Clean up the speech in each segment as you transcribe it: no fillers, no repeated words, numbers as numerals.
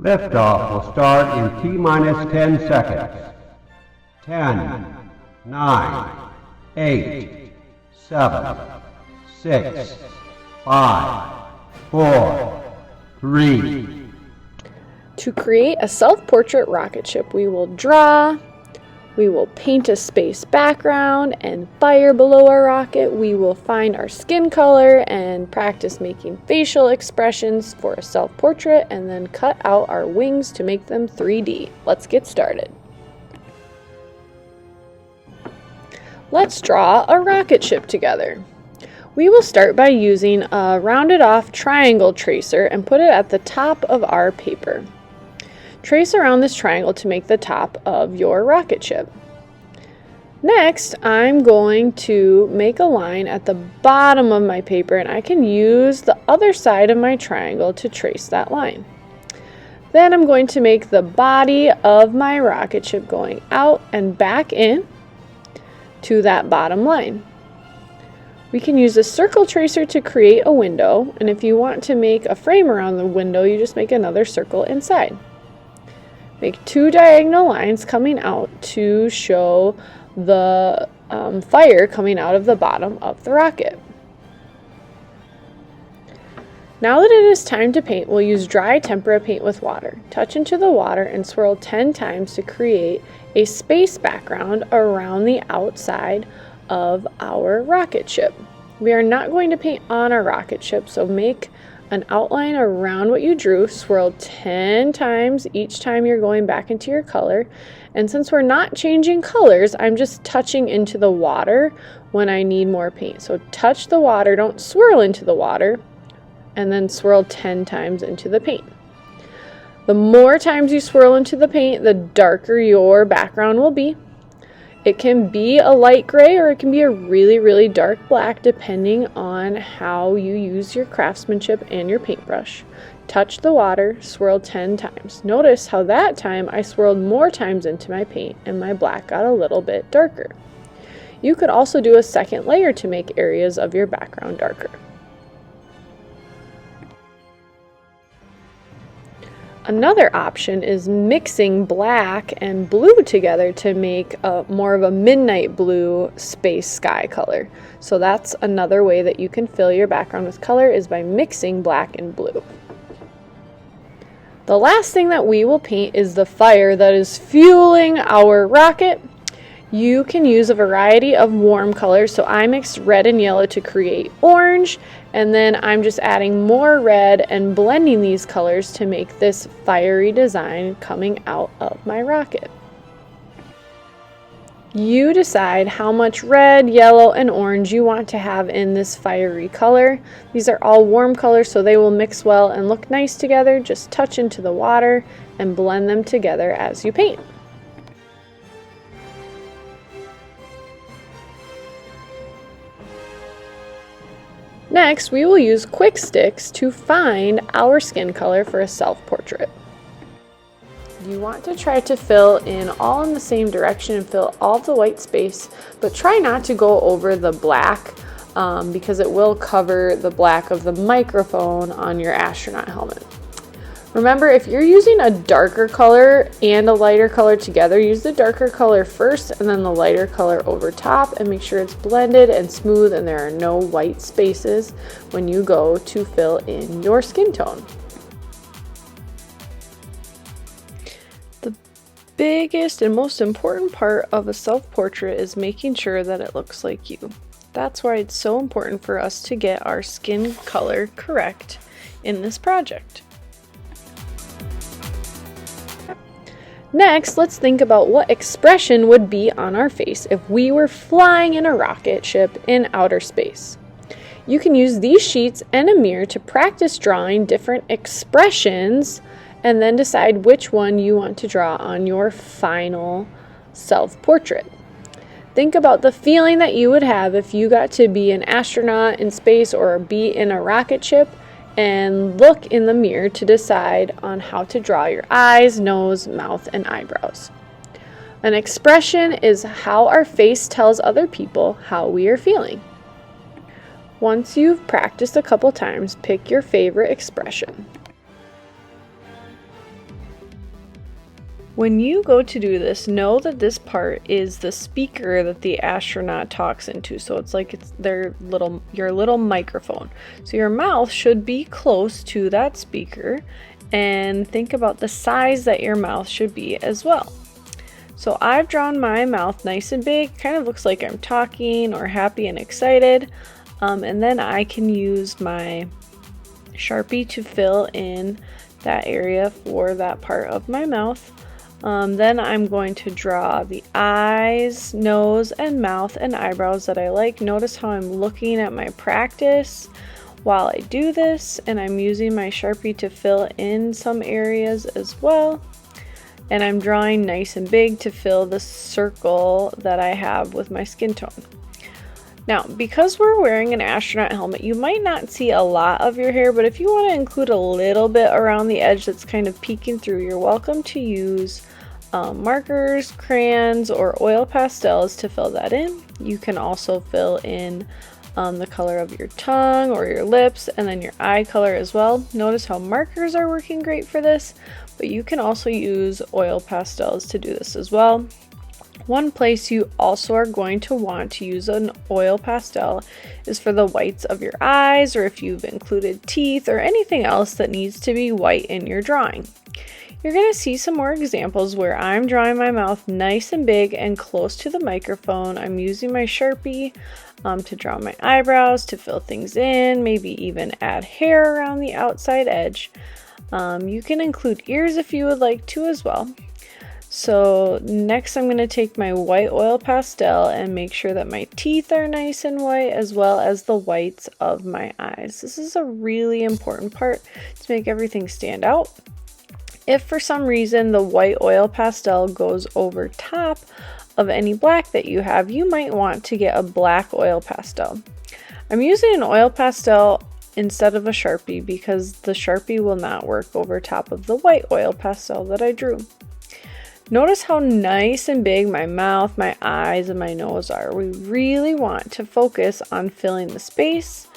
Liftoff will start in T-minus 10 seconds. 10, 9, 8, 7, 6, 5, 4, 3. To create a self-portrait rocket ship, we will draw, we will paint a space background and fire below our rocket. We will find our skin color and practice making facial expressions for a self-portrait, and then cut out our wings to make them 3D. Let's get started. Let's draw a rocket ship together. We will start by using a rounded off triangle tracer and put it at the top of our paper. Trace around this triangle to make the top of your rocket ship. Next, I'm going to make a line at the bottom of my paper, and I can use the other side of my triangle to trace that line. Then I'm going to make the body of my rocket ship going out and back in to that bottom line. We can use a circle tracer to create a window, and if you want to make a frame around the window, you just make another circle inside. Make two diagonal lines coming out to show the fire coming out of the bottom of the rocket. Now that it is time to paint, we'll use dry tempera paint with water. Touch into the water and swirl 10 times to create a space background around the outside of our rocket ship. We are not going to paint on our rocket ship, so make an outline around what you drew, swirl 10 times each time you're going back into your color. And since we're not changing colors, I'm just touching into the water when I need more paint. So touch the water, don't swirl into the water, and then swirl 10 times into the paint. The more times you swirl into the paint, the darker your background will be. It can be a light gray or it can be a really, really dark black depending on how you use your craftsmanship and your paintbrush. Touch the water, swirl 10 times. Notice how that time I swirled more times into my paint and my black got a little bit darker. You could also do a second layer to make areas of your background darker. Another option is mixing black and blue together to make more of a midnight blue space sky color. So that's another way that you can fill your background with color, is by mixing black and blue. The last thing that we will paint is the fire that is fueling our rocket. You can use a variety of warm colors, so I mixed red and yellow to create orange, and then I'm just adding more red and blending these colors to make this fiery design coming out of my rocket. You decide how much red, yellow, and orange you want to have in this fiery color. These are all warm colors, so they will mix well and look nice together. Just touch into the water and blend them together as you paint. Next, we will use quick sticks to find our skin color for a self-portrait. You want to try to fill in all in the same direction and fill all the white space, but try not to go over the black because it will cover the black of the microphone on your astronaut helmet. Remember, if you're using a darker color and a lighter color together, use the darker color first and then the lighter color over top, and make sure it's blended and smooth and there are no white spaces when you go to fill in your skin tone. The biggest and most important part of a self-portrait is making sure that it looks like you. That's why it's so important for us to get our skin color correct in this project. Next, let's think about what expression would be on our face if we were flying in a rocket ship in outer space. You can use these sheets and a mirror to practice drawing different expressions and then decide which one you want to draw on your final self-portrait. Think about the feeling that you would have if you got to be an astronaut in space or be in a rocket ship, and look in the mirror to decide on how to draw your eyes, nose, mouth, and eyebrows. An expression is how our face tells other people how we are feeling. Once you've practiced a couple times, pick your favorite expression. When you go to do this, know that this part is the speaker that the astronaut talks into. So it's like it's your little microphone. So your mouth should be close to that speaker, and think about the size that your mouth should be as well. So I've drawn my mouth nice and big, kind of looks like I'm talking or happy and excited. And then I can use my Sharpie to fill in that area for that part of my mouth. Then I'm going to draw the eyes, nose, and mouth and eyebrows that I like. Notice how I'm looking at my practice while I do this, and I'm using my Sharpie to fill in some areas as well. And I'm drawing nice and big to fill the circle that I have with my skin tone. Now, because we're wearing an astronaut helmet, you might not see a lot of your hair, but if you want to include a little bit around the edge that's kind of peeking through, you're welcome to use markers, crayons, or oil pastels to fill that in. You can also fill in the color of your tongue or your lips, and then your eye color as well. Notice how markers are working great for this, but you can also use oil pastels to do this as well. One place you also are going to want to use an oil pastel is for the whites of your eyes, or if you've included teeth or anything else that needs to be white in your drawing. You're going to see some more examples where I'm drawing my mouth nice and big and close to the microphone. I'm using my Sharpie to draw my eyebrows, to fill things in, maybe even add hair around the outside edge. You can include ears if you would like to as well. So next I'm going to take my white oil pastel and make sure that my teeth are nice and white, as well as the whites of my eyes. This is a really important part to make everything stand out. If for some reason the white oil pastel goes over top of any black that you have, you might want to get a black oil pastel. I'm using an oil pastel instead of a Sharpie because the Sharpie will not work over top of the white oil pastel that I drew. Notice how nice and big my mouth, my eyes, and my nose are. We really want to focus on filling the space,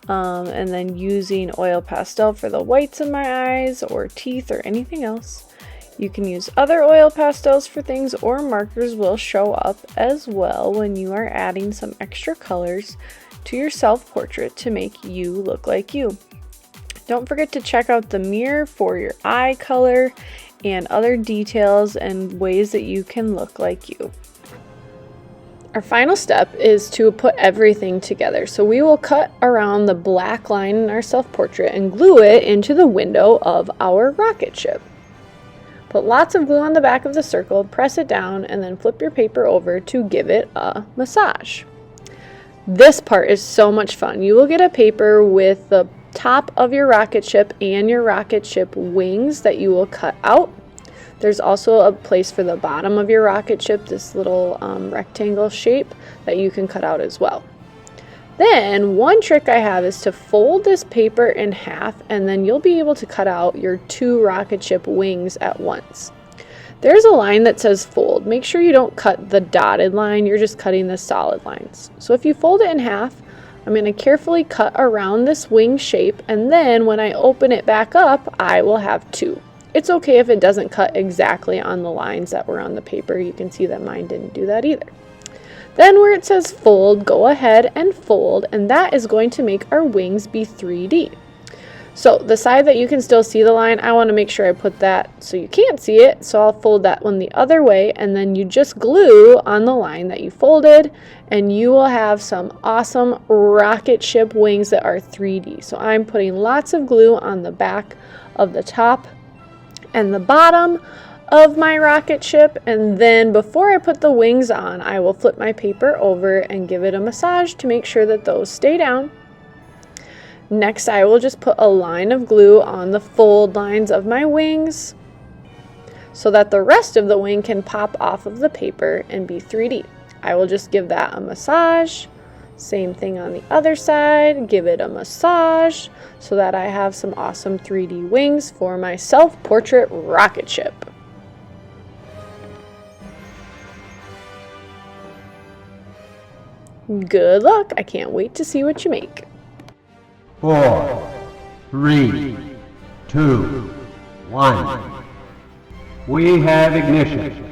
and then using oil pastel for the whites of my eyes or teeth or anything else. You can use other oil pastels for things, or markers will show up as well when you are adding some extra colors to your self-portrait to make you look like you. Don't forget to check out the mirror for your eye color and other details and ways that you can look like you. Our final step is to put everything together. So we will cut around the black line in our self-portrait and glue it into the window of our rocket ship. Put lots of glue on the back of the circle, press it down, and then flip your paper over to give it a massage. This part is so much fun. You will get a paper with the top of your rocket ship and your rocket ship wings that you will cut out. There's also a place for the bottom of your rocket ship, this little rectangle shape that you can cut out as well. Then one trick I have is to fold this paper in half, and then you'll be able to cut out your 2 rocket ship wings at once. There's a line that says fold. Make sure you don't cut the dotted line, you're just cutting the solid lines. So if you fold it in half, I'm going to carefully cut around this wing shape, and then when I open it back up, I will have 2. It's okay if it doesn't cut exactly on the lines that were on the paper. You can see that mine didn't do that either. Then where it says fold, go ahead and fold, and that is going to make our wings be 3D. So the side that you can still see the line, I want to make sure I put that so you can't see it. So I'll fold that one the other way, and then you just glue on the line that you folded, and you will have some awesome rocket ship wings that are 3D. So I'm putting lots of glue on the back of the top and the bottom of my rocket ship, and then before I put the wings on, I will flip my paper over and give it a massage to make sure that those stay down. Next, I will just put a line of glue on the fold lines of my wings so that the rest of the wing can pop off of the paper and be 3D. I will just give that a massage. Same thing on the other side, give it a massage so that I have some awesome 3D wings for my self-portrait rocket ship. Good luck, I can't wait to see what you make. 4, 3, 2, 1. We have ignition.